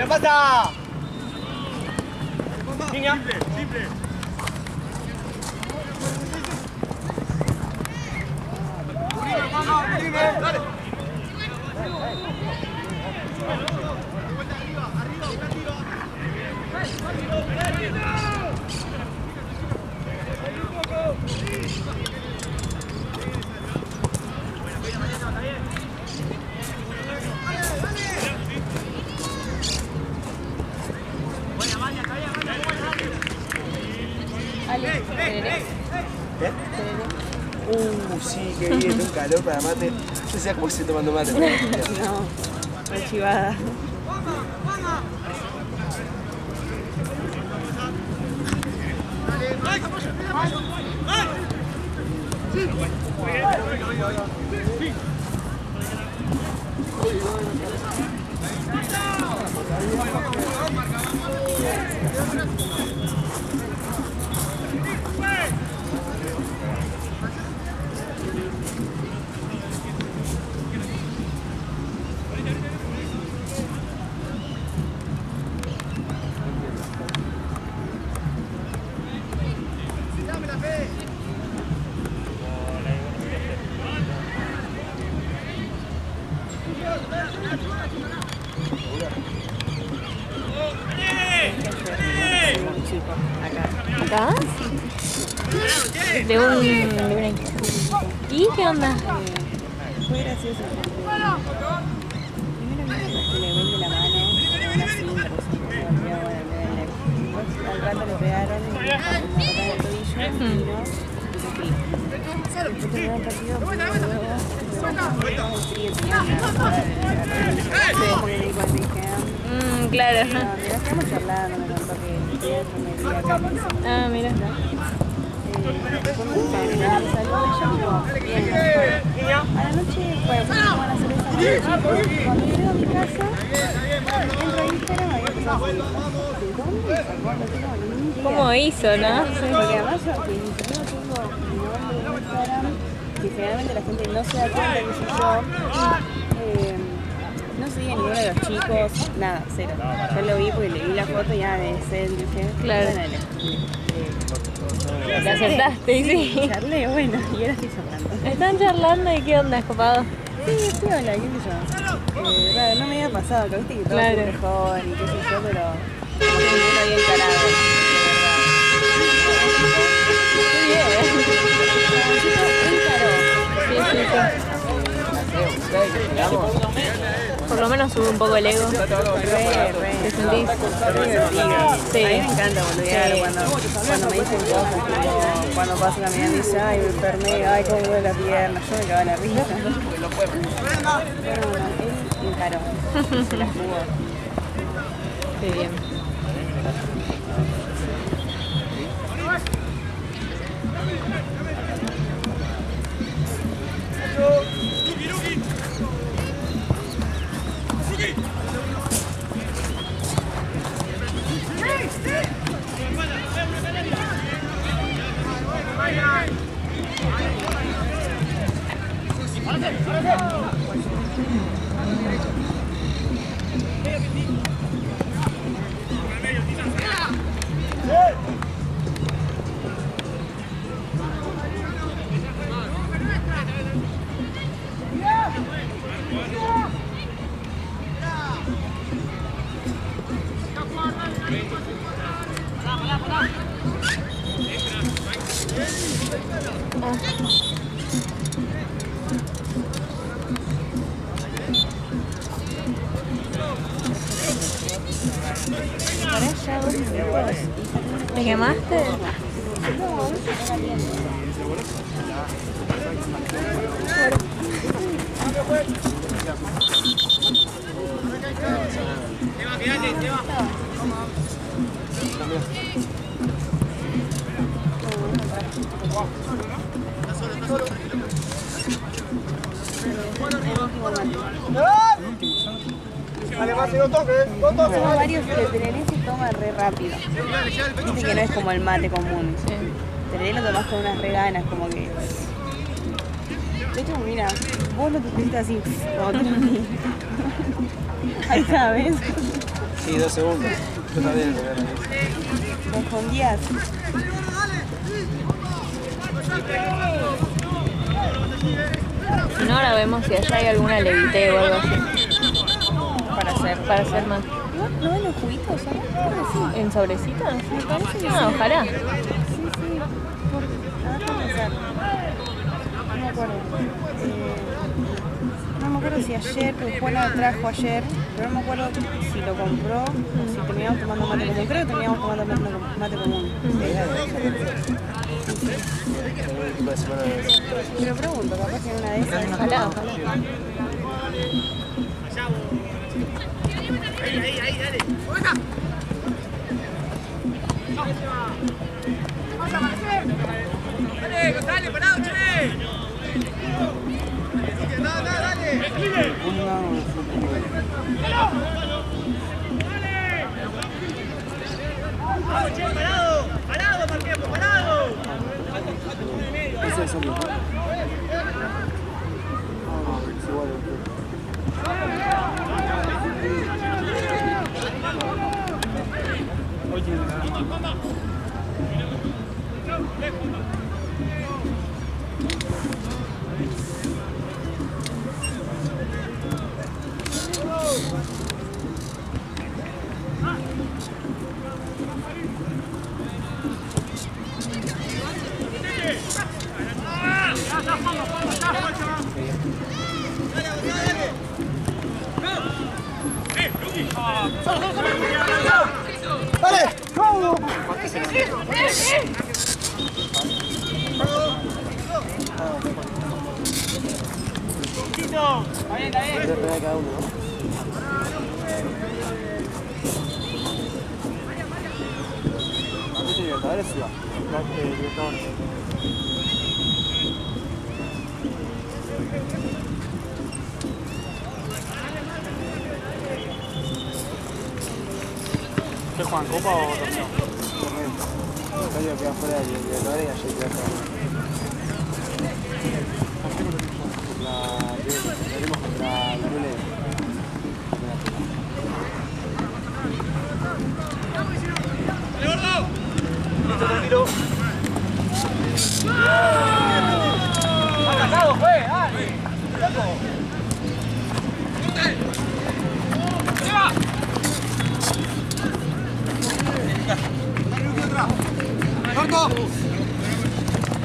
¡Pasa! Niña. Simple. Dale. Sí, qué bien, un calor para mate. Yo sé cómo estoy tomando mate. No, archivada. ¿Acá? De una ¿Y qué onda? Fue gracioso. Primero que le vuelve la mano, una cinta, al rato le pegaron una patada en el tobillo y no. Después terminó el partido con luego el frío Claro. no, mira, estamos charlando, me contó que tiene enfermería acá. Ah, mira. Después me salió ella, a la noche, pues, vamos a hacer esa noche. Cuando llego a mi casa, entro a Instagram, había empezado a hacer ¿de dónde sacó? No tengo ni idea. ¿Cómo hizo, no? Sí, porque además yo que ni siquiera tengo mi nombre de Instagram, que generalmente la gente no se da cuenta que soy yo. No seguía a ninguno de los chicos, nada, cero. Yo lo vi porque le vi la foto y ya de ese dije, Claro. bueno, ¿Le acertaste? Sí. charlé, bueno, y ahora estoy charlando. Están charlando y ¿qué onda, escopado? Sí, piola, qué sé yo. Claro, no me había pasado, que viste que todo Claro. es mejor y qué sé yo, pero como que no lo había encarado, de Qué bien. Sí, sí, sí. Por lo menos sube un poco el ego. verdad. ¿Te sentís? Sí. A mí me encanta boludear Sí. cuando me dicen cosas, tipo, cuando paso caminando y dice, ay, me enfermé, ay, cómo me duele la pierna, yo me cago en la risa. Pero bueno, él encaró, se la jugó. Qué bien. Para allá 2 minutos. ¿Te quemaste? Además, si no toques, no toques. Somos varios que el tereré se toma re rápido. Viste que no es como el mate común. Sí. El tereré lo tomás con unas re ganas, como que... De hecho, mira, vos lo tuviste así, como te lo vi. Ahí está, ¿ves? Sí, 2 segundos. Yo también lo veo. Te escondías. Si no, ahora vemos si allá hay alguna levité o algo así. Para hacer más. ¿No ven los juguitos, sabes? Creo que sí. ¿En sobrecitos? Me parece que Ah, sí. ojalá. Sí, sí. Déjame pensar. No me acuerdo. No me acuerdo si ayer, porque Juana lo trajo ayer, pero no me acuerdo si lo compró o si terminamos tomando mate común. Creo que terminamos tomando mate común. Pero pregunto, capaz que en una de esas. Ojalá, ojalá. Dale, González, parado, che. Dale. Vamos, che, parado, Marquemos, parado. Ese es el mismo. Cada uno, ¿no? Libertadores sí va. Libertadores. ¿Qué juegan, Copa o torneo? Torneo. Italia queda fuera de Libertadores y ayer queda fuera. Perdimos contra la Lule.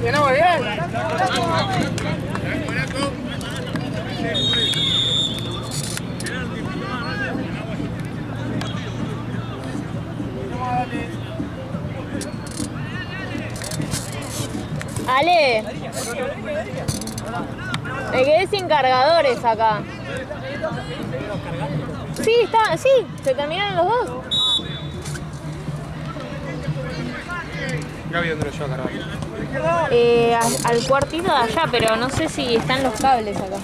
Viene muy bien. Ale, me quedé sin cargadores acá. Sí, se terminaron los dos. Gaby, ¿dónde lo lleva a cargar? Al cuartito de allá, pero no sé si están los cables acá.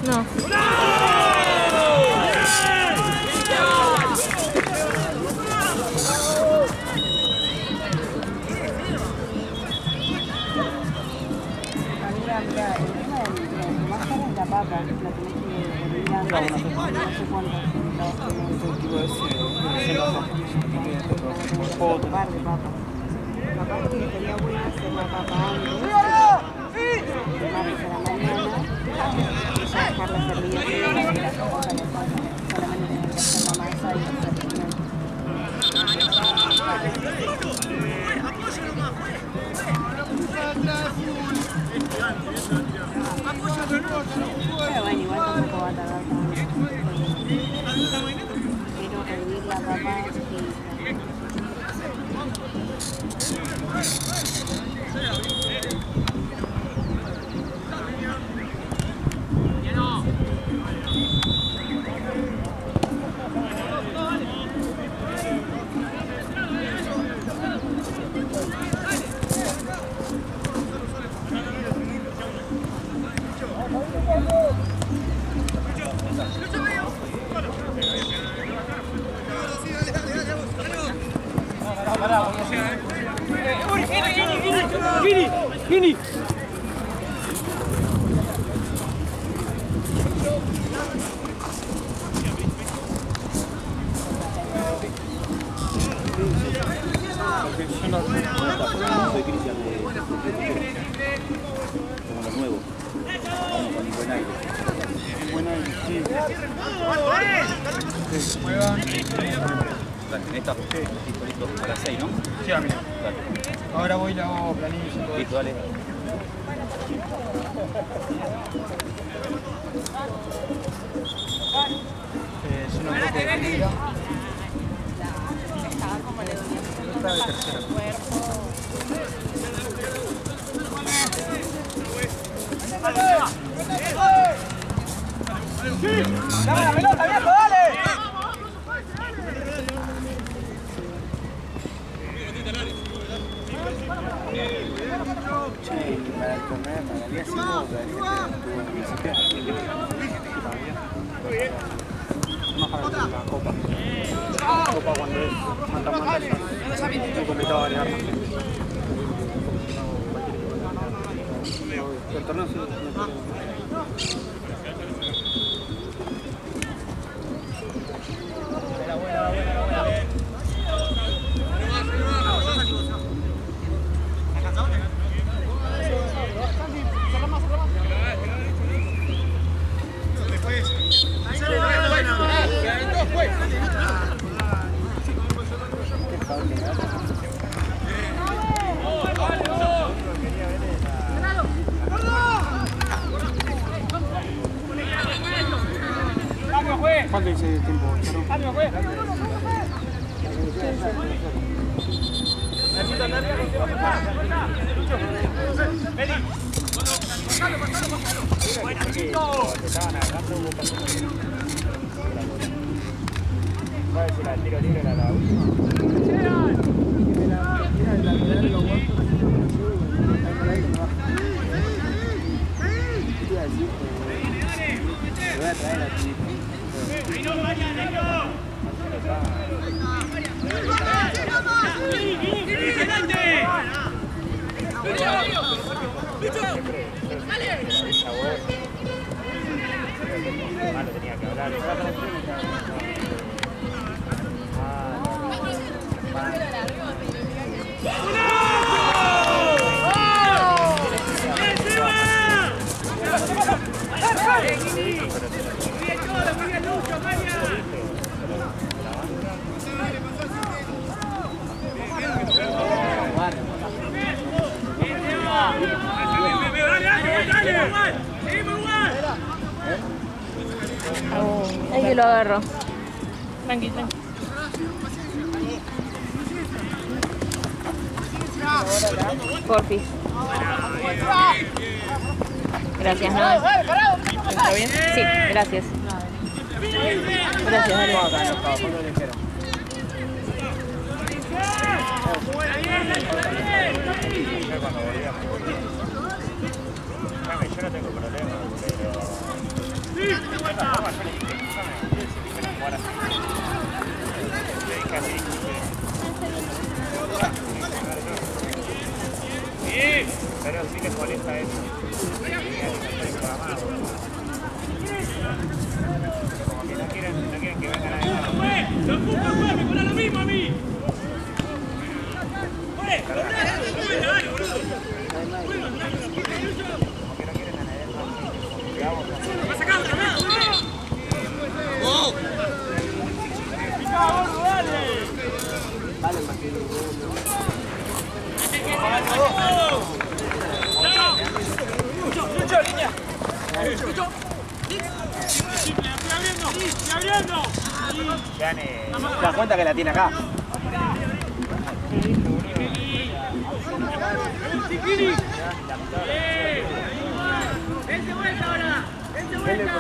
No. Mira, el tema de más cara es la papa, la tenés que hervir antes, no sé cuántos centavos, un par de papas. Capaz que estaría bueno hacer la papa antes, prepararse a la mañana, y ya dejarla servida y solamente tenés que hacer la masa y hacer pimiento. Pero bueno, igual tampoco va a tardar tanto. Pero hervir la papa Vini. Como los nuevos. Vamos con buen aire. Buen aire, sí. Esta listo para 6, ¿no? Sí, amigo. Ahora voy y le hago planillas y todo. Listo, dale. Es una poco de comida. Esta de tercera. ¡Dame la pelota, viejo, dale! Che, para el torneo, para el día 5, para el más para la copa. La copa cuando es mata, he completado varias armas. El torneo sí. ¿Cuánto dice de tiempo? Ahí que lo agarro. Tranqui, tranqui. Porfis. Gracias, ¿no? ¿Está bien? Sí, gracias. Gracias, dale. Yo no tengo problema, pero sí les molesta eso. Como que no quieren que vengan a eso. ¡Lo ocupa, me pone lo mismo a mí! ¡Lucho, línea! ¿Te das cuenta que la tiene acá? ¡Vente vuelta ahora! ¡Vente vuelta!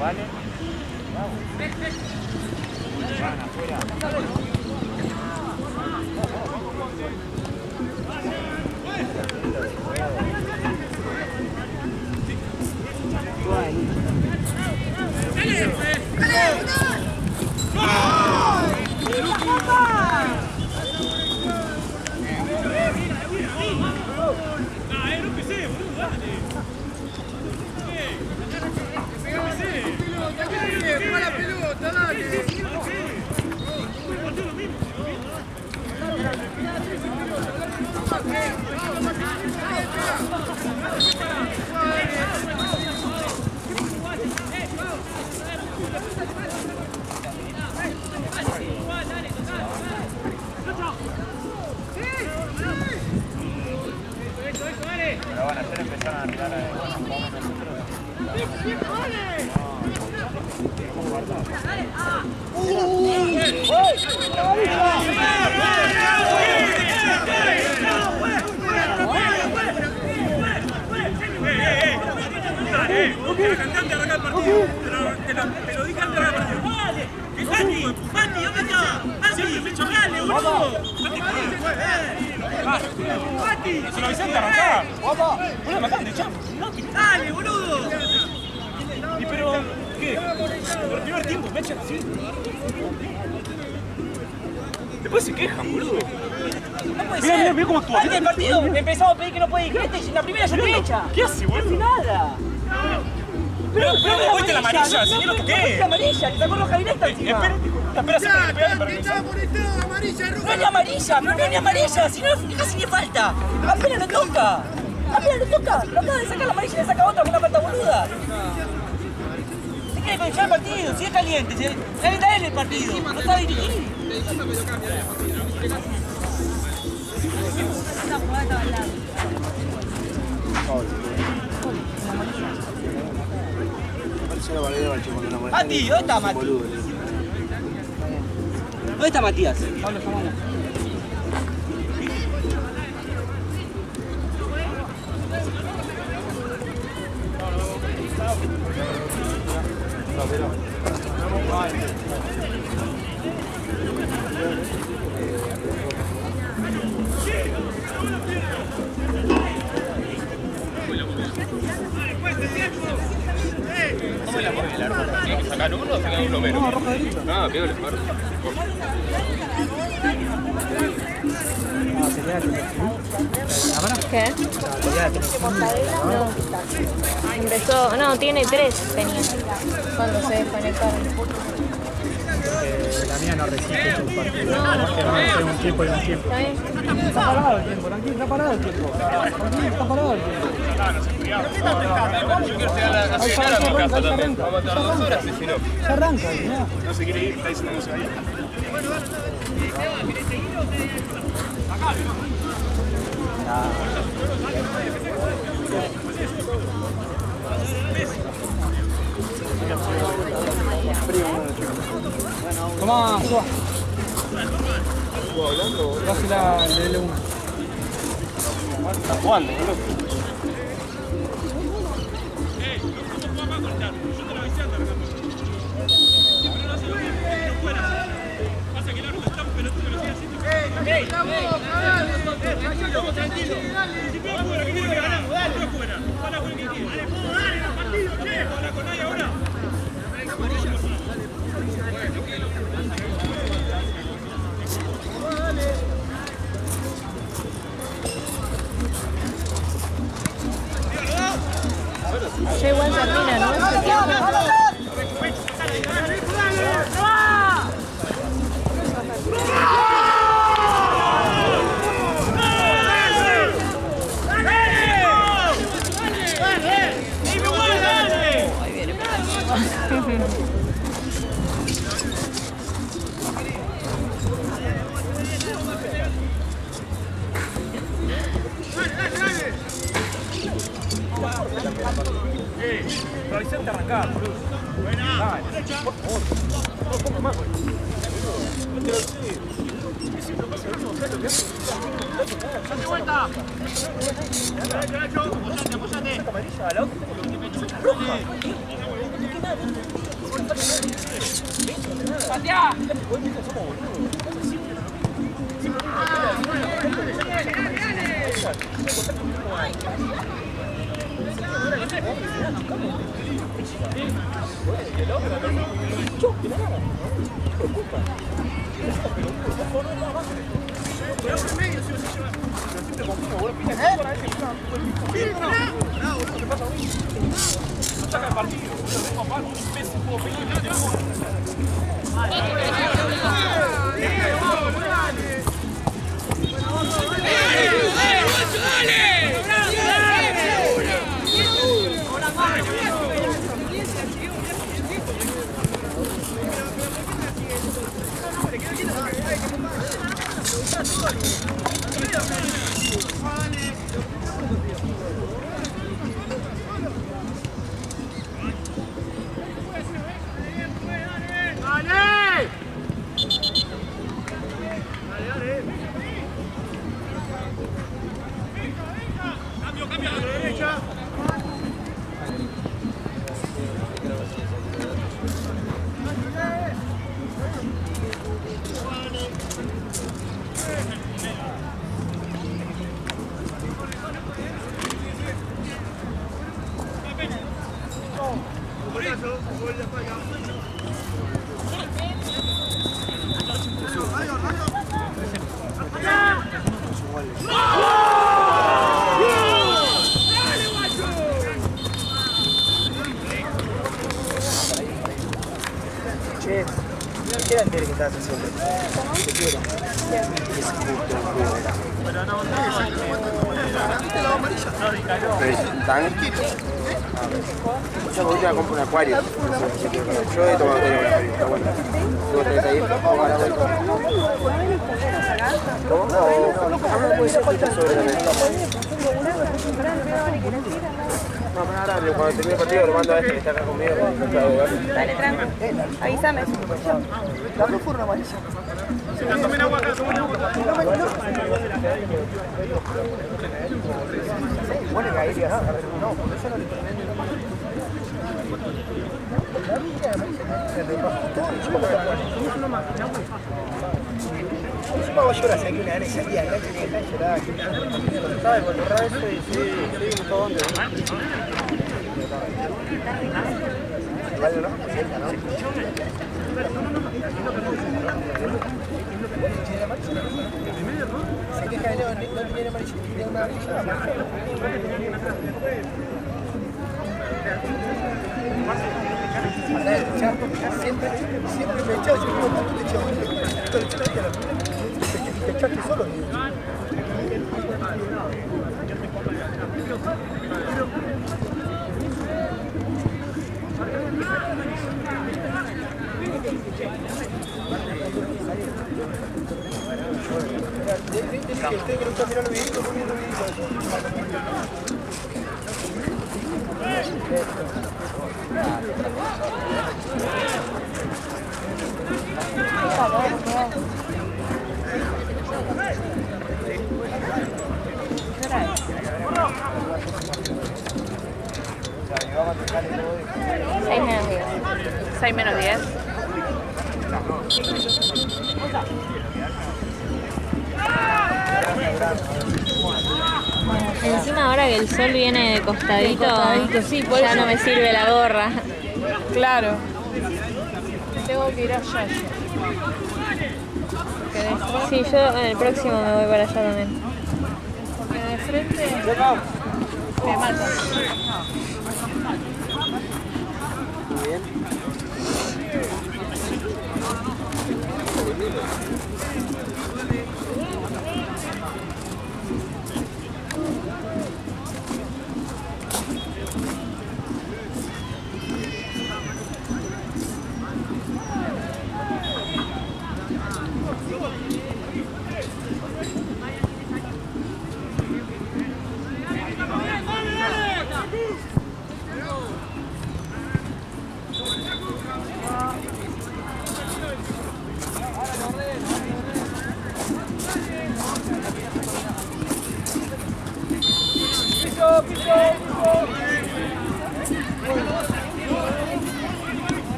¿Vale? Van afuera. Pero van a hacer empezar a mirar a El cantante arranca el partido. Te lo dije antes de arrancar el partido. ¡Vale! ¡Mati! ¿Dónde está? ¡Mati! ¡Me chocale, boludo! ¡Mati! Se lo avisé antes de arrancar. ¡Guapa! ¡No me acaban de echar! ¡Dale, boludo! ¿Y pero qué? Por el primer tiempo me echan así. Después se quejan, boludo. No puede Mira, ser. mira cómo actúa. Antes del partido empezamos a pedir que no puede ir gente y en la primera ya te echa. ¿Qué hace, No hace boludo? nada. Pero me viste la amarilla, si ni lo No toqué. la amarilla, le sacó roja directa encima. Espera, se me pegan permiso. No es ni amarilla, pero no es ni amarilla, si no casi ni falta. Apenas lo toca. Apenas lo toca. Lo acaba de sacar la amarilla y le saca otra con una falta boluda. Se quiere condicionar el partido, si es caliente, si está él el partido, no sabe dirigir. Mati, ¿dónde está Mati? ¿Dónde está Matías? ¿Cómo es la por el árbol? ¿Tiene que sacar uno o sacar uno menos? No, roja derecha. No, pégale, Marco. ¿Qué? No. Empezó, no, tiene 3 tenía cuando se desconectaron. La mía no resiste estos partidos. No. Que van a ser un tiempo y un tiempo. ¿Está bien? Está parado el tiempo, tranquilo, está parado el tiempo. Tranquilo, está parado el tiempo. Yo quiero llegar a cenar a mi casa también. Vamos a estar 2 horas y si no. Se arranca, mirá. No se quiere ir, está diciendo que no se vaya. Tomá, suba. Dásela al L1. Está jugando, boludo. Ya igual termina, ¿no? Ese tiempo. Pero Vicente arrancaba, boludo. Buena. Por favor. Un poco más, boludo. ¡Date vuelta! ¡Apoyate, apoyate! ¡Patea! Che, ¿qué era el que estabas haciendo? Te quiero. Tranquilo. Yo voy a comprar un acuario. Yo he tomado un acuario, está bueno. Luego traes ahí, vamos a la vuelta. ¿Cómo? No puede ser que sobre la mesa. No, pero ahora cuando termine el partido lo mando a este que está acá conmigo. Dale, tranquilo. Avísame. ¿La fue una amarilla? Tomen agua acá, tomen agua. Bueno, que ahí no, por eso no le Encima vos lloras aquí una vez salía acá y tenés que llorar. ¿Sabes? Cuando borrar eso y sí, un montón de... Vale, ¿no? Sienta, ¿no? Se queja de Leo, no tiene amarillo, tiene una amarilla. Siempre me echaba, siempre me echaba. Te echaste solo. Usted que no está mirando videos, poniendo Seis menos 10. Encima ahora que el sol viene de costadito, sí, ya no me sirve la gorra. Claro. Tengo que ir allá yo. Sí, yo en el próximo me voy para allá también. Porque de frente me mata. Muy bien.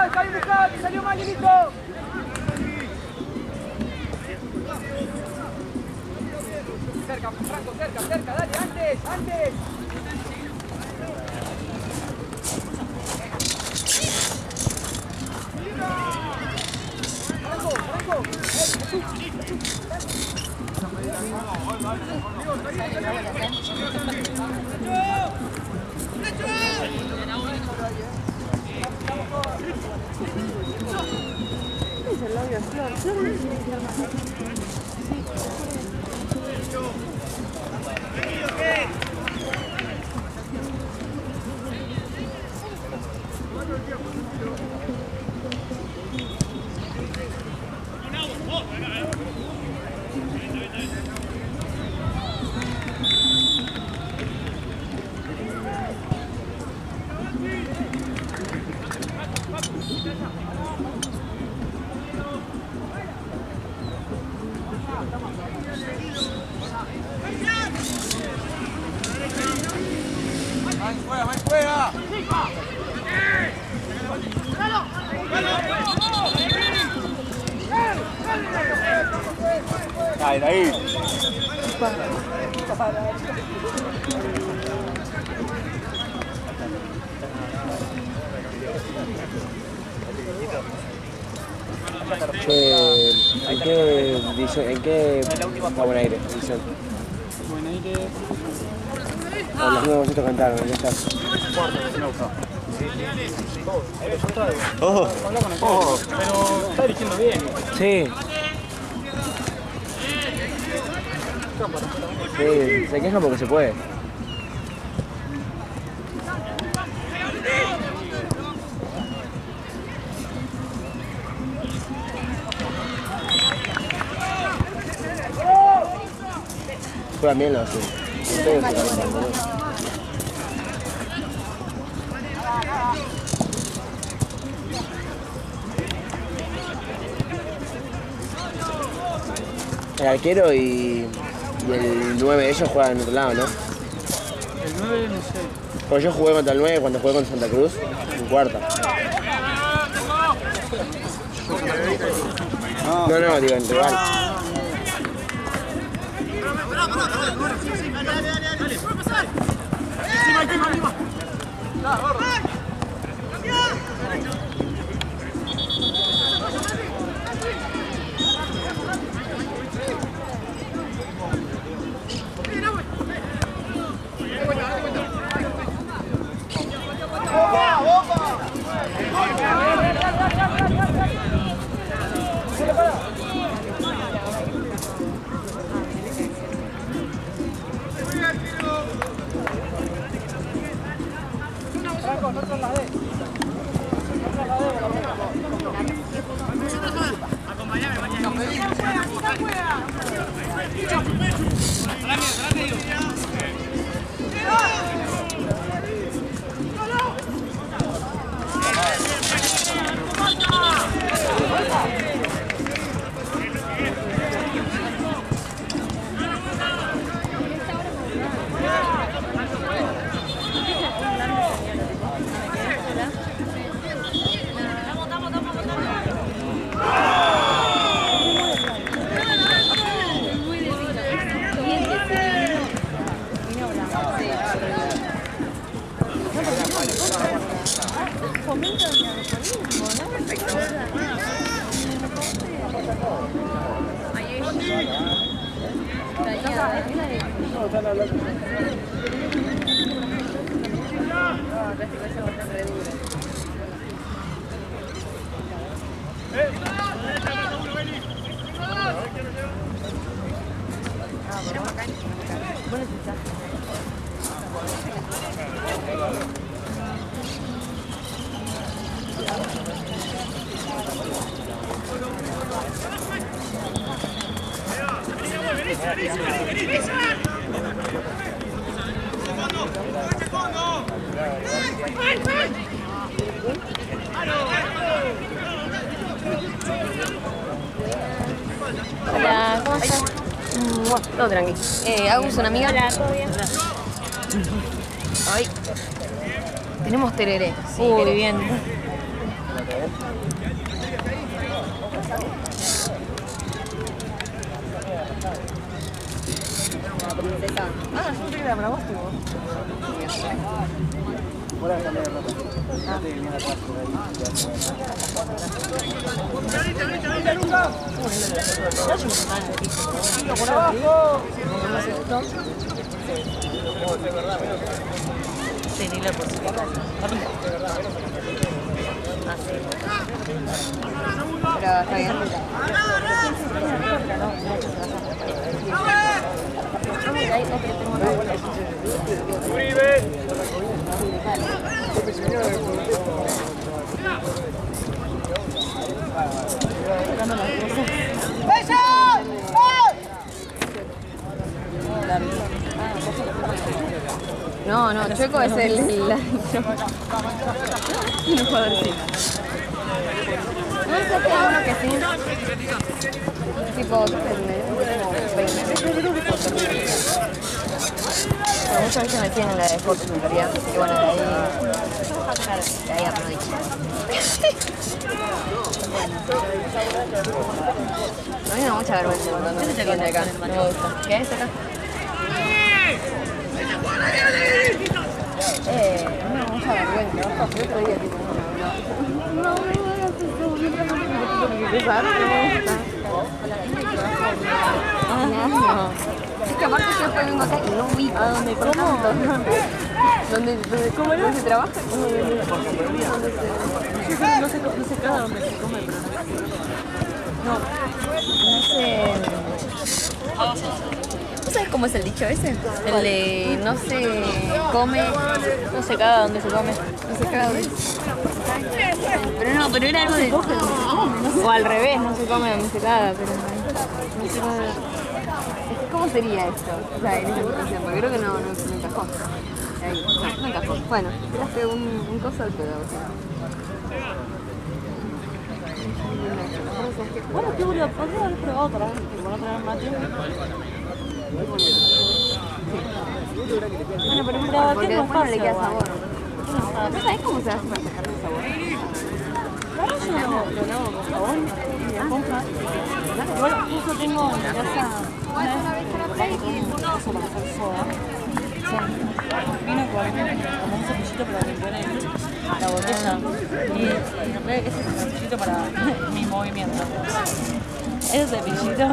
Está bien buscado, te salió mal y listo. Cerca, Franco, cerca, dale, antes. Franco. ¡Juega! Ahí. Che, ¿en qué está Buen Aire? Edición. Buen Aire. Los nuevos bocitos cantaron, ¿en qué estás? Cuarto, me ha gustado. Ojo. Ojo, pero está dirigiendo bien. Sí. Sí, se quejan porque se puede. Juegan bien los ustedes. El arquero y el 9 de ellos juegan en otro lado, ¿no? El 9 no sé. Pues yo jugué contra el 9 cuando jugué con Santa Cruz, en cuarta. No, digo, en rival. Hola, ¿cómo estás? Todo tranqui. Agus, una amiga. Hola, ¿todo bien? Ay. Tenemos tereré. Sí, qué bien. Ah, yo te quería para vos, tipo. Sí, ni la posibilidad. Pero está bien. No, Chueco es el jugadorcito. No sé qué hay uno que sí. Tipo, ¿qué es? Pero muchas veces me tienen la de Fortune en realidad, así que bueno, de ahí aprovecho. A mí me da mucha vergüenza cuando me sienten acá, no me gusta. ¿Qué es acá? No me da mucha vergüenza, el otro día tipo, no. empezar, no me gusta. No. Es que aparte yo después vengo acá y no ubico. ¿A dónde? ¿Cómo? ¿Cómo era? ¿Dónde se trabaja? No sé cada dónde se come, pero no sé. ¿Tú sabes cómo es el dicho ese? El de no se come, no se caga donde se come. No se caga donde se come. Pero no, pero era algo de... O al revés, no se come donde se caga, pero... No se caga. ¿Cómo sería esto? O sea, en esa situación, porque creo que no encajó. Ahí, no encajó. Bueno, tiraste un coso al pedo. Bueno, qué boludo, podría haber probado otra vez, tipo, no traer mate. Bueno, pero porque después no le queda sabor. ¿No sabés cómo se hace para sacarle el sabor? Claro, yo lo hago con jabón y me compra. Igual justo tengo en mi casa una vez un coso para hacer soda. Vino con como un cepillito para limpiar la botella. Y ese cepillito para mi movimiento. Ese cepillito.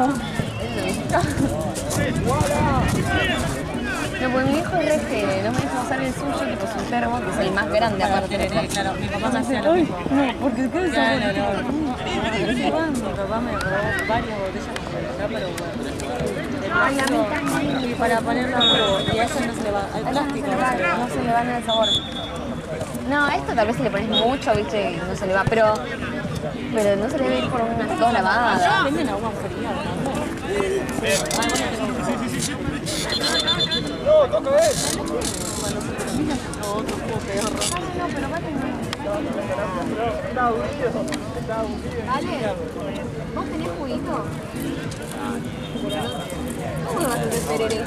No, pues mi hijo es re fede, no me deja usar el suyo, tipo su termo, que es el más grande aparte. Claro, mi papá me hacía lo mismo. No, porque qué desagüe. Mi papá me robó varias botellas acá, pero bueno. Y para ponerlo y a eso no se le va, al plástico no se le va nada el sabor. No, a esto tal vez si le pones mucho, viste, y no se le va, pero no se le debe ir por unas 2 lavadas. Allá venden agua fría, ¿no? No, toca ver. Otro jugo peor. No, pero vale, ¿vos tenés juguito? ¿Cómo vas a hacer tereré?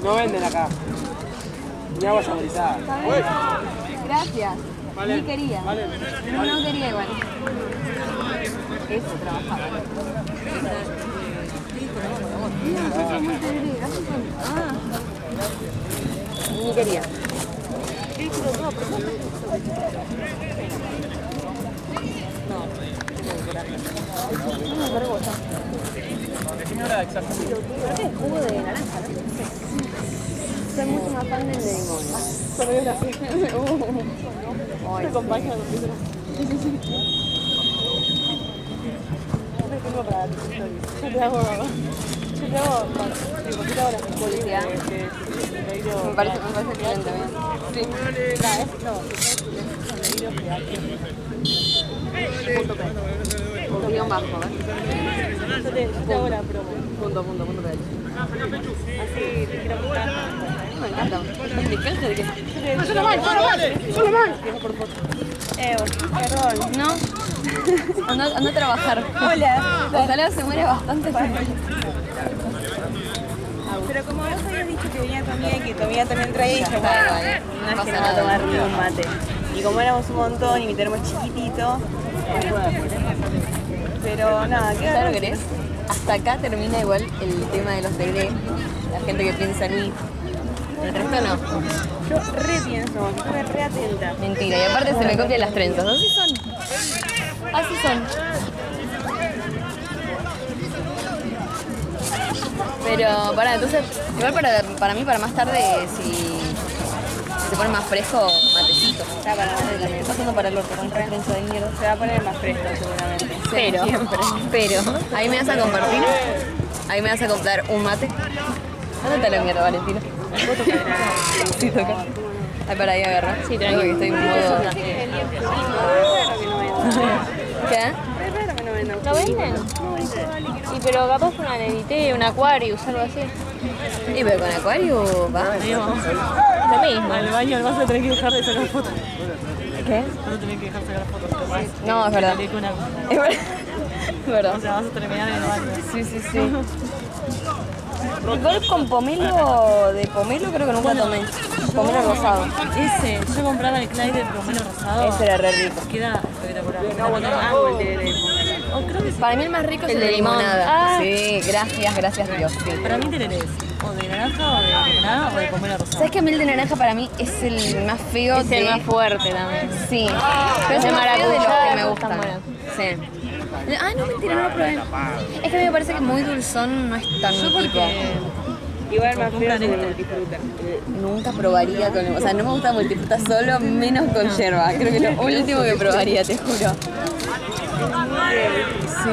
No venden acá. Ni agua saborizada. Gracias. Vale. Ni quería. Vale. No quería igual. Eso, trabajaba. Ni quería. Señora, exacto. ¿Qué es jugo de naranja, no? Soy mucho más fan del de limón. Te acompaña con libros. Me tengo para ti. Yo te hago publicidad. Me parece bien también. Sí. Guión bajo, ¿ves? Yo te hago la promo. Punto, PH. Así te quiero gustar. Me encanta. Me encanta de que... Solo mal. Perdón. No. Anda a trabajar. Hola. Ojalá se muere bastante. Pero como vos habías dicho que venía tu amiga y que tu amiga también traía, dije, bueno, no es que no va a tomar ni un mate. Y como éramos un montón y mi termo es chiquitito, pero nada, ¿qué ¿Sabes lo que querés? Hasta acá termina igual el tema de los tereré. La gente que piensa en mí. El resto no. yo re pienso, estuve re atenta. Mentira. Y aparte se me copian las trenzas. Así son. Así son. Pero entonces, igual para mí, para más tarde, si se pone más fresco, matecito. Está para mate también. Pasando para el orto con trenza de mierda. Se va a poner más fresco seguramente. Pero, ahí me vas a compartir. Ahí me vas a comprar un mate. ¿Dónde está la mierda, Valentina? Sí, toca. Ay, para ahí agarra. Sí, tranquilo, que estoy en modo... ¿Qué? ¿Lo venden? Sí, pero capaz una Levité, un Aquarius, algo así. Y pero con Aquarius va. Lo mismo. Al baño vas a tener que dejar de sacar fotos. ¿Qué? Vas a tener que dejar de sacar fotos. No, es verdad. Es verdad. O sea, vas a terminar en el baño. Sí. Igual con pomelo, de pomelo creo que nunca tomé. Pomelo rosado. Ese, yo compraba el Clyde de pomelo rosado. Ese era re rico. Queda espectacular. No, bueno, amo el de pomelo. Para mí el más rico es el de limón. limonada. Ah. Sí, gracias Dios. Sí. Para mí tererés. O de naranja, o de limonada, o de pomelo rosado. ¿Sabes que a mí el de naranja para mí es el más feo? Es el más fuerte también. Sí. Pero es el más feo de los que me están gustan. buenos. Sí. Ah, no, mentira, no lo probé. Es que a mí me parece que muy dulzón no es tan tipo. Igual más feo es el multifruta. Nunca probaría con... O sea, no me gusta multifruta solo, menos con yerba. Creo que es lo último que probaría, te juro. Sí.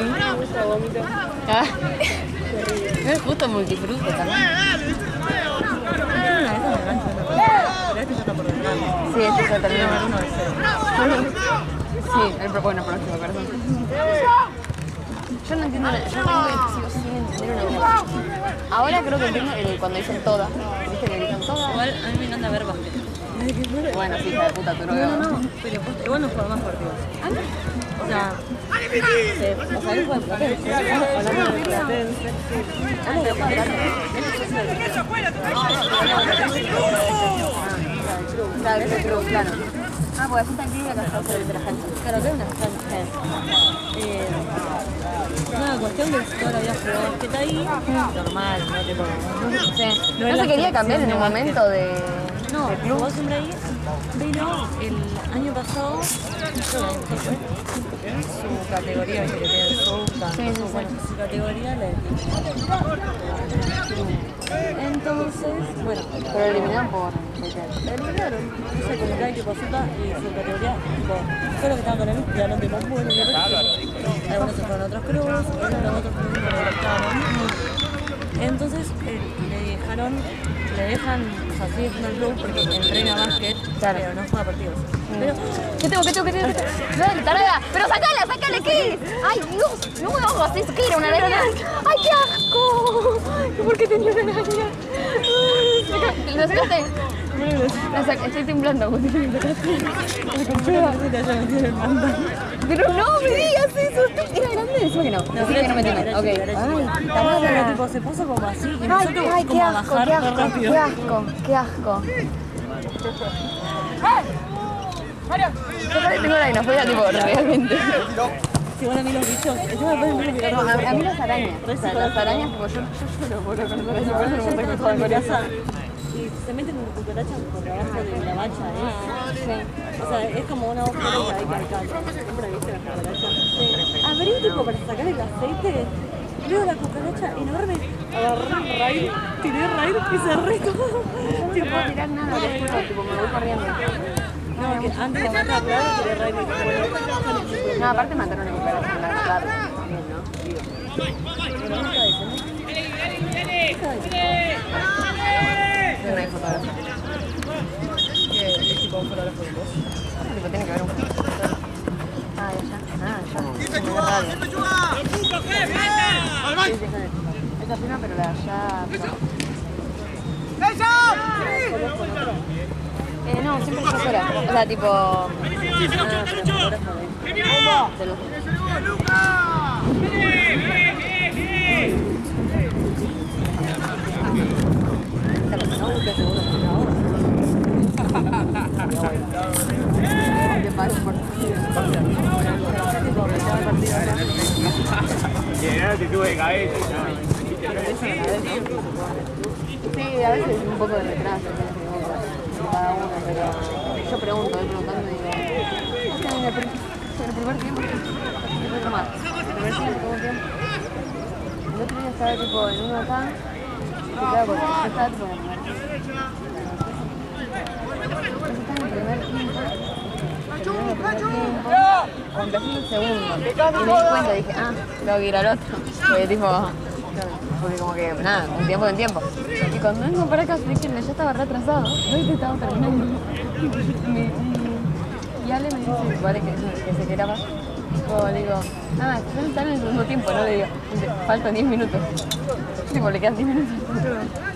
Ah. No es justo multifruta también. Sí, este es el término. Sí, el próximo, perdón. Yo no entiendo, yo tengo que sigo sin entender una cosa. Ahora creo que entiendo cuando dicen toda. ¿Viste que gritan toda? Igual a mí me encanta ver básquet. Bueno, sí, hija de puta, tú no veo. No, pero igual no juega más partidos. ¿Ah, no? O sea, o sea, él juega en Platense. Hablando de Platense. Claro. Ah, pues así tan clínica que está de la gente. Claro, que hay unas canchas. Una cuestión de que ahora había jugado básquet ahí, normal, no te pongo. Sí. No se quería cambiar en un momento de... No, jugó siempre ahí, pero el año pasado, su categoría, viste que tiene el Sousa, bueno, su categoría la entonces, bueno, Pero eliminaron por... la eliminaron, no sé, como que hay tipo Sousa y su categoría, tipo, solo que estaban con él, quedaron de más buenos, algunos se fueron a otros clubes, otros clubes no le gustaron. Entonces le dejan, o sea, sigue siendo el club porque entrena básquet, pero no juega partidos. Pero, ¿Qué tengo? Dale, tarada. Pero sácale, ¿qué es? Ay, Dios, no me hagas eso. ¿Qué era, una araña? Ay, qué asco. ¿Por qué tenía una araña? ¿Lo sacaste? Estoy temblando. Pero no me digas eso. ¿Era grande? Eso que no. no, Así que no me tiene. Ok. Ay, tarada. pero tipo, se puso como así y Ay, nosotros qué como a asco, bajar qué re asco, rápido. qué asco. Yo tengo la dinofobia, tipo, realmente. Si van a mí los bichos, yo me pueden mirar No, a mí las arañas. O sea, las arañas, tipo, yo no puedo con las arañas, por eso no me gusta que jueguen con eso. y se meten en cucaracha por debajo de la bacha, o sea, es como una hoja de ahí que alcanza. ¿Siempre viste la cucaracha? Sí. Abrí tipo para sacar el aceite, veo la cucaracha enorme, agarré raíz, tiré raíz y cerré todo. No puedo tirar nada, tipo, me voy corriendo. No, que antes de matar, claro, tiré raíz y No, aparte mataron a cucaracha en la tarde. pero nunca dice, ¿no? No hay fotografía. ¿Qué tipo de fotógrafo de vos? Tipo, tiene que haber un fotógrafo. Ah, ya. Me da rabia. Esta prima, pero la de allá... no, siempre está afuera. O sea, tipo... de los... Tiene actitud de cabeza. Sí, a veces un poco de retraso cada uno, pero yo pregunto, voy preguntando y digo, en el primer tiempo, el primer tiempo, ¿cómo tiempo? El otro día estaba tipo en uno acá, y claro, porque yo estaba tipo en el primer tiempo. O empecé en el segundo, y me di cuenta, dije, tengo que ir al otro, porque tipo... Porque como que, nada, un tiempo en tiempo. Y cuando vengo para acá, dije, ya estaba retrasado. No que estaba terminando. Y Ale me dice, vale, que se queraba. Le digo, nada, ya están en el segundo tiempo, ¿no? Le digo, faltan 10 minutos. Tipo, le quedan 10 minutos.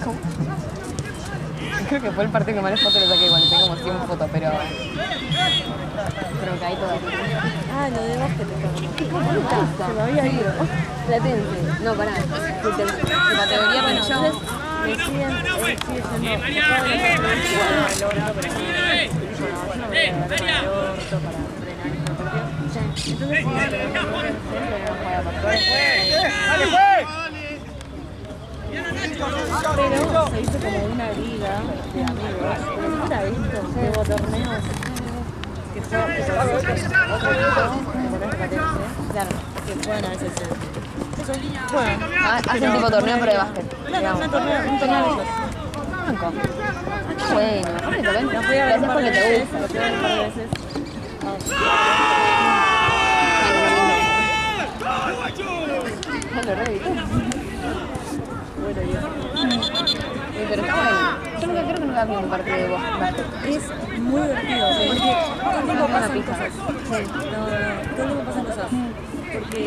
¿Cómo? Creo que fue el partido que más fotos le saqué, igual, tengo como 100 fotos, pero que ahí todavía. Ah, lo de básquet te ¿Cómo está? se me había ido. Platense. No, pará. Tu categoría, bueno, yo... Me sigue siendo Entonces sí, pero no juega por ¡Dale, fue! Pero se hizo como una liga de amigos. ¿Nunca visto? Hubo torneos que juegan que son otro equipo, Claro. que juegan a veces eso. Bueno, Hacen tipo torneo pero de básquet. claro, un torneo de ellos. Banco. Bueno, aparte te ven. Lo fui a ver un par porque de te veces. gusta. Lo fui a ver un par de veces. Lo reedité. Bueno, yo. Pero está bueno. Yo creo que nunca vi un partido de básquet. Es muy divertido, porque todo el tiempo pasan pija. cosas. No, todo el tiempo pasan cosas. Porque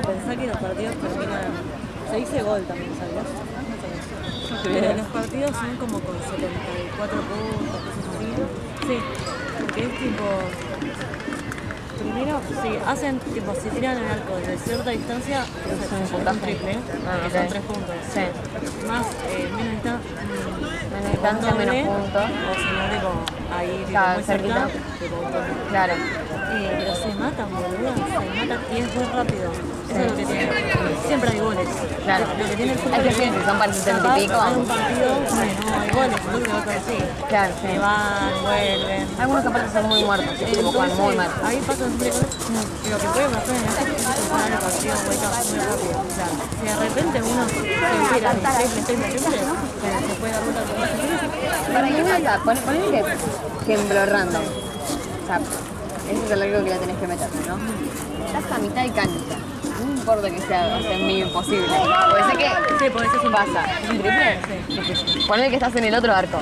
pensá que los partidos terminan. Se dice gol también, ¿sabías? Pero los partidos son como con 74 puntos, cosas así. Sí, porque es tipo. Primero, sí, hacen tipo, si tiran el arco desde cierta distancia, se llama un triple, que son 3 puntos. Sí. Más, menos distancia, menos puntos. O si no, tipo, ahí, tipo, Claro, muy cerca, cerquita. tipo, un punto. Claro. Pero se matan, boludo, se matan y es muy rápido. Eso es lo que tiene. Siempre hay goles. Claro. Lo que tiene el fútbol Hay que es ser, si son para el 70 y pico. hay un partido, no hay goles, entonces va a estar así. Claro, sí. Se van, vuelven. Algunos aparte son muy muertos, tipo juegan muy mal. Ahí pasan siempre cosas. Y lo que puede pasar en este es que se paran el partido vuelta muy rápido. O sea, si de repente uno se entera de triple, se puede dar vuelta al combate. Para que no está, ponele que embrorrando. O sea, ese es el largo que la tenés que meter, ¿no? Estás a mitad de cancha. No importa que sea medio imposible. Puede ser que Sí, puede ser pasa. ¿Es un triple? Sí. Ponele que estás en el otro arco.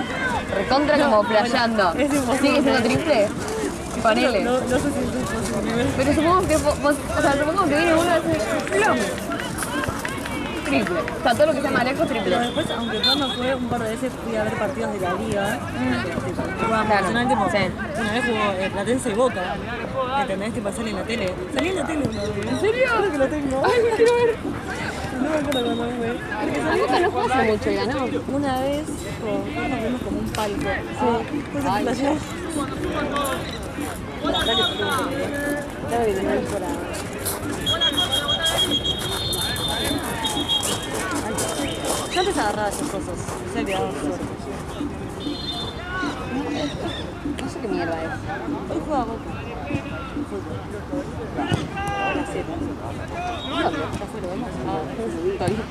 Recontra como flasheando. es imposible. ¿Sigue siendo triple? Ponele. No sé si es posible. Pero supongamos que supongamos que viene uno a hacer plom. Triple. O sea, todo lo que sea más lejos, triple. Pero después, aunque yo no fue un par de veces, fui a ver partidos de la liga. Jugaba Claro, profesional, tipo, sí. una vez jugó Platense y Boca. ¿Entendés? Tipo, sale en la tele. Salí en la tele una vez. ¿En serio? Creo que la tengo. Ay, me quiero ver. No me acuerdo cuando fue. A Boca no fue hace mucho, ya, ¿no? Una vez, nos vimos como un palco. Sí. Pues Ay, la llevo. La verdad que te tengo que ver. Claro que tenés por ahí. Yo antes agarraba esas cosas. Se quedaba suerte. No sé qué mierda es. Hoy juega Boca. Fútbol. A las 7. Ya fue, lo vemos. ¿Todavía?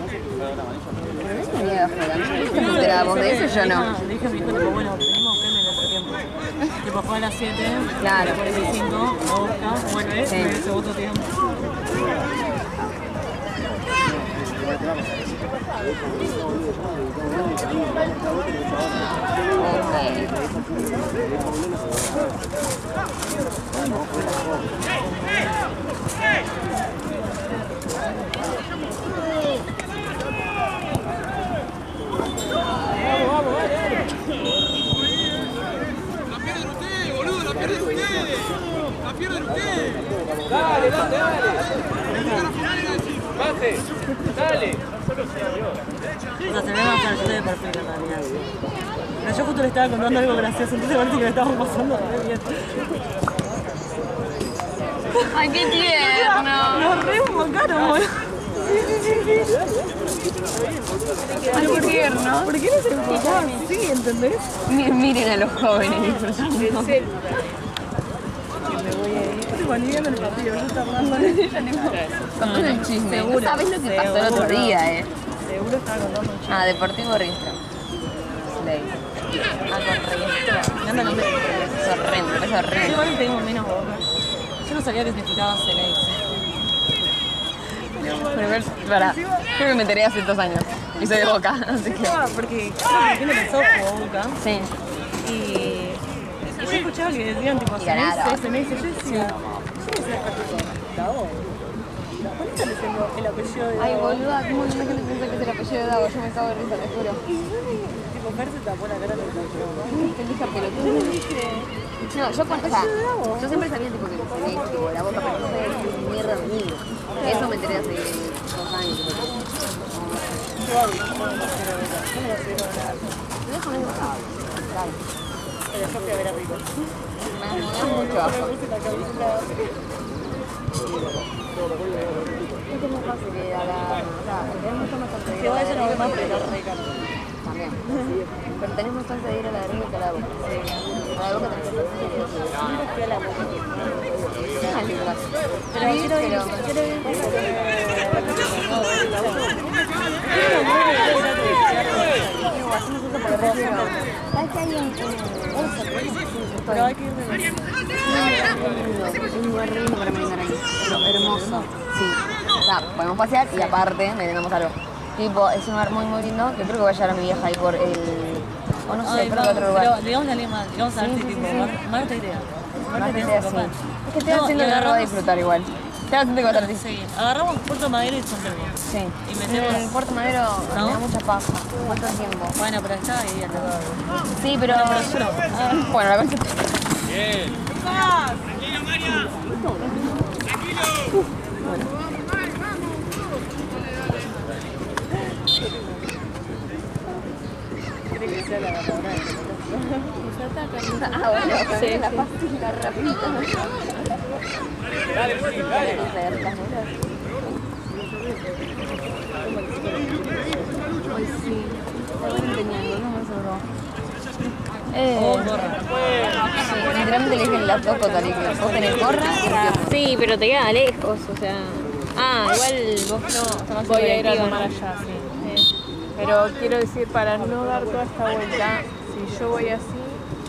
¿Qué mierda juegan? ¿Estás enterada vos de eso? Yo no. Le dije a mi hijo, tipo, bueno, tenemos que en el otro tiempo. Tipo, juega a las 7. Claro. 45, a Boca, vuelve, Sí. y ese otro tiempo. ¡La pierden ustedes! Dale, dale, dale. Mate, dale. O sea, se me va a hacer yo de perfil en realidad. Pero yo justo le estaba contando algo gracioso, entonces parece que me estábamos pasando re bien. ¡Ay, qué tierno! Nos re enfocaron, boludo. ¡Ay, qué tierno! ¿Por qué no se enfocaban así, entendés? Miren a los jóvenes disfrutando. Me voy a ir. Tipo, ni viendo el partido, yo estaba hablando. Contando el chisme. Seguro, ¿Sabés lo que pasó el otro seguro. día, Seguro estaba contando un chiste. Ah, Deportivo Riestra. Slay. Ah, con Riestra. Me anda el nombre. Es horrendo, es Yo horrendo. igual tengo menos boca. Yo no sabía que significaba Celeste. Para, creo que me enteré hace 2 años. Y soy de Boca, así que... No, porque creo que tiene pensado jugó Boca. Sí. Y yo escuchaba que decían tipo Y ganaron. SMS, yo decía, Davo. Ponete diciendo el apellido de Davo. Ay, boluda, ¿cómo no gente piensa que es el apellido de Davo? Yo me cago de risa, te juro. Tipo, Fer se tapó la cara del campeón. Feliz pelotudo. No, yo cuando, o sea, yo siempre sabía tipo que Celeste, tipo, la Boca, pero no sabía que mierda de mí. Eso me enteré hace 2 años. Yo hago, ¿cómo lo quiero ver? ¿Cómo lo quiero ver? Déjame de Boca. Dale. yo fui a ver a Rico. Me da mucho asco. Es muy fácil ir a la... O sea, tenemos bastante de ir a la de Rico más, que pero también. Pero tenés bastante de ir a la de Rico que a la de Boca. A la de Boca tenés bastante de ir a la de Boca. Ah, linda. Pero quiero ir. ¿Sabes que hay un... Pero hay que ir de hermoso, sí. O sea, podemos pasear y aparte vendemos algo. Tipo, es un lugar muy muy lindo que creo que voy a llevar a mi vieja ahí por el... O no sé, creo que otro lugar. Pero digamos a alguien más, digamos a ver si tipo, Marta idea. Más que sea así. Es que estoy haciendo que no lo voy a disfrutar igual. Estoy haciendo que va a estar Sí, agarramos Puerto Madero y San Telmo. Sí. Y metemos... El Puerto Madero me da mucha paja. ¿Cuánto tiempo? Bueno, pero está ahí al lado. Sí, pero... Bueno, la concha... Bien. Tranquilo, María. Tranquilo. Ah, bueno, sí, la pastilla rapidita. Dale, Luis, dale. Ay, sí. Sí, literalmente le dije las dos cosas, le dije, vos tenés gorra y Sí, pero te queda lejos, o sea... Ah, igual vos no Voy a ir a colectivo, tomar ¿no? allá, sí. Pero quiero decir, para no dar toda esta vuelta, si yo voy así,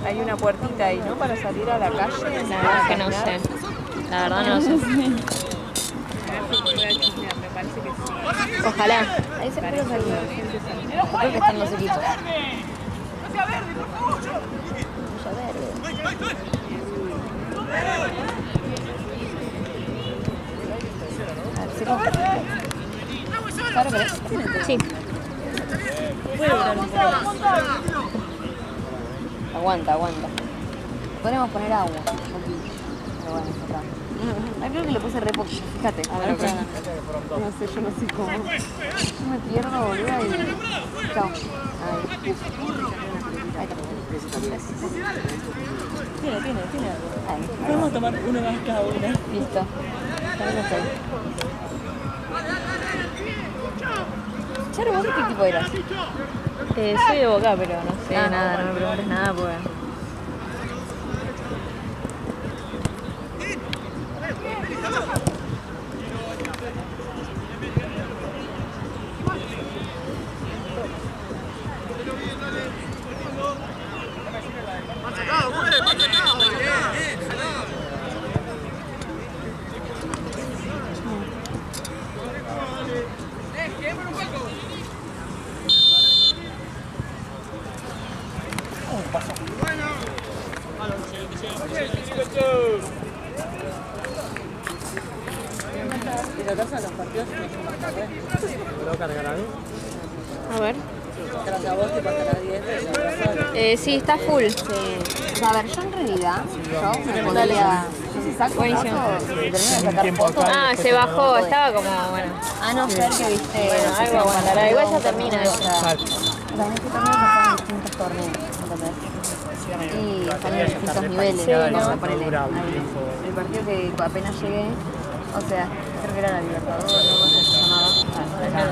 hay una puertita ahí, ¿no? Para salir a la calle. La verdad que no sé. La verdad no sé. Voy a chismear, me parece que sí. Ojalá. ahí se puede salir. Creo que están los equipos. Villa Verde. A ver, ¿sí? ¿Claro que Sí. Aguanta. Podríamos poner agua. Un poquito. Pero bueno, está. Ay, creo que le puse re poquito. Fíjate. A ver, no sé, yo no sé cómo. Yo me pierdo, boluda, y... Chao. Ahí. Ahí está. Tiene algo. Ahí. Podemos tomar uno más cada una. Listo. Con eso estoy. Charo, ¿vos de qué equipo eras? Soy de Boca, pero no sé Ah, nada, no me preguntes nada, pues... Y la casa de los partidos no son más tarde. ¿Pero cargar algo? A ver. Tras a vos te pasará 10 veces. Sí, está full. Sí. O sea, a ver, yo en realidad, me podría... Yo si saco Buenísimo. fotos, termino de sacar fotos... Ah, se bajó, estaba como, bueno. A no ser que viste... Bueno, algo aguantará. Igual ya termina O eso. sea, también que también pasaban distintos torneos, ¿entendés? Y están en distintos niveles, ¿no? Ponele, el partido que apenas llegué, o sea, creo que era la Libertadores, no sé si se llamaba.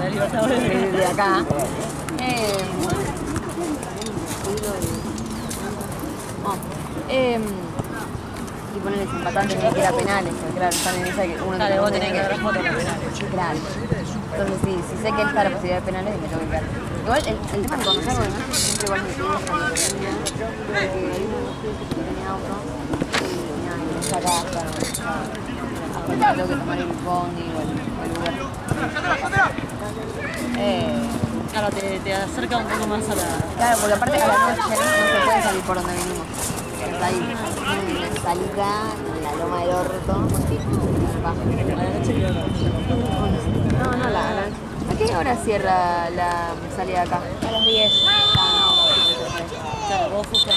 La Libertadores. De acá. Y ponerle empatando tenía que ir a penales, porque claro, están en esa que uno Dale, vos tenés que dar dar fotos de penales. Claro. Entonces sí, si sé que él está la posibilidad de penales, me tengo que quedar. Igual el tema de conocerlo, ¿no? Siempre igual me pide esa oportunidad, porque hay uno de los pibes que tenía auto y nada, y me saca hasta tengo que tomar el bondi o el Uber. Claro, te acerca un poco más a la... Claro, porque aparte a la noche no se puede salir por donde venimos. Está ahí, una salida en la loma del orto. Va. A la noche creo que No, la noche. ¿A qué hora cierra la salida acá? A las 10. Ah, no, claro, vos fuiste